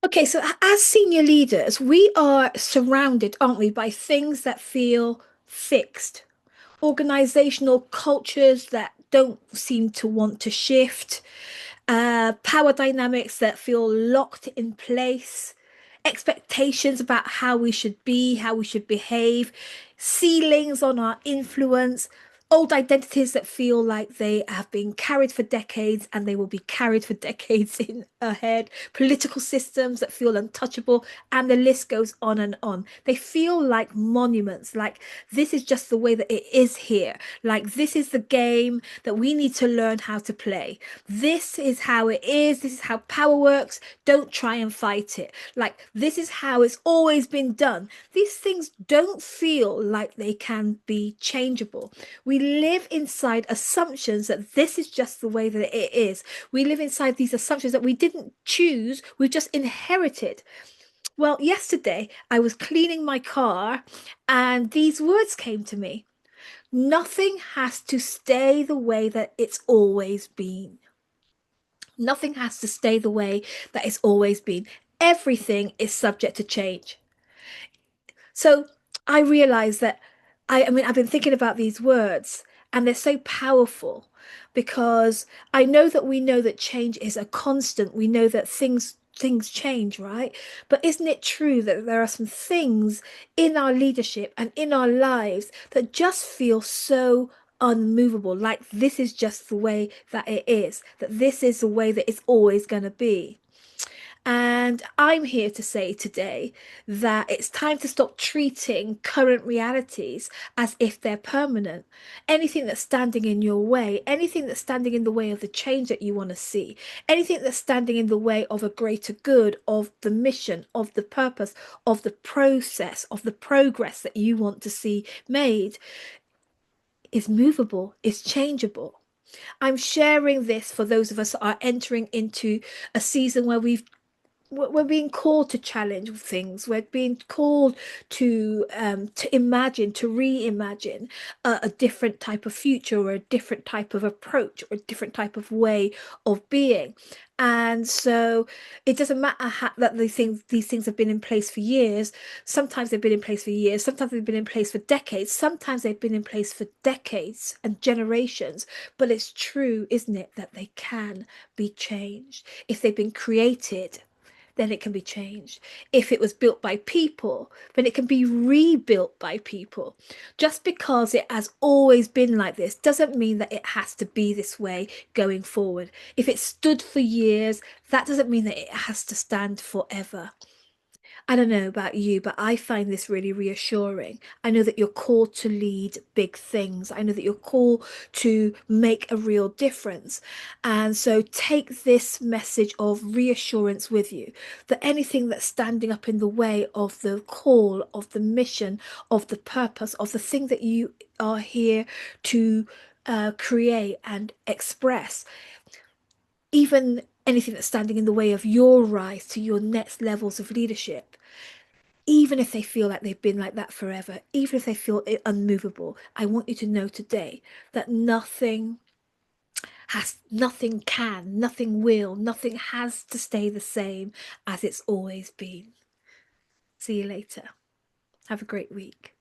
Okay, so as senior leaders, we are surrounded, aren't we, by things that feel fixed, organizational cultures that don't seem to want to shift, power dynamics that feel locked in place, expectations about how we should be, how we should behave, ceilings on our influence, old identities that feel like they have been carried for decades and they will be carried for decades in ahead, political systems that feel untouchable, and the list goes on and on. They feel like monuments, like this is just the way that it is here. Like this is the game that we need to learn how to play. This is how it is. This is how power works. Don't try and fight it. Like this is how it's always been done. These things don't feel like they can be changeable. We live inside assumptions that this is just the way that it is. We live inside these assumptions that we didn't choose, we just inherited. Well, yesterday I was cleaning my car and these words came to me. Nothing has to stay the way that it's always been. Nothing has to stay the way that it's always been. Everything is subject to change. So I realized that I mean, I've been thinking about these words and they're so powerful because I know that we know that change is a constant. We know that things change, right? But isn't it true that there are some things in our leadership and in our lives that just feel so unmovable, like this is just the way that it is, that this is the way that it's always going to be. And I'm here to say today that it's time to stop treating current realities as if they're permanent. Anything that's standing in your way, anything that's standing in the way of the change that you want to see, anything that's standing in the way of a greater good, of the mission, of the purpose, of the process, of the progress that you want to see made, is movable, is changeable. I'm sharing this for those of us that are entering into a season where we're being called to challenge things. We're being called to imagine, to reimagine a different type of future or a different type of approach or a different type of way of being. And so it doesn't matter that these things have been in place for years. Sometimes they've been in place for years. Sometimes they've been in place for decades. Sometimes they've been in place for decades and generations. But it's true, isn't it, that they can be changed if they've been created, then it can be changed. If it was built by people, then it can be rebuilt by people. Just because it has always been like this doesn't mean that it has to be this way going forward. If it stood for years, that doesn't mean that it has to stand forever. I don't know about you, but I find this really reassuring. I know that you're called to lead big things. I know that you're called to make a real difference. And so take this message of reassurance with you that anything that's standing up in the way of the call, of the mission, of the purpose, of the thing that you are here to create and express, even anything that's standing in the way of your rise to your next levels of leadership, even if they feel like they've been like that forever, even if they feel unmovable, I want you to know today that nothing will, nothing has to stay the same as it's always been. See you later. Have a great week.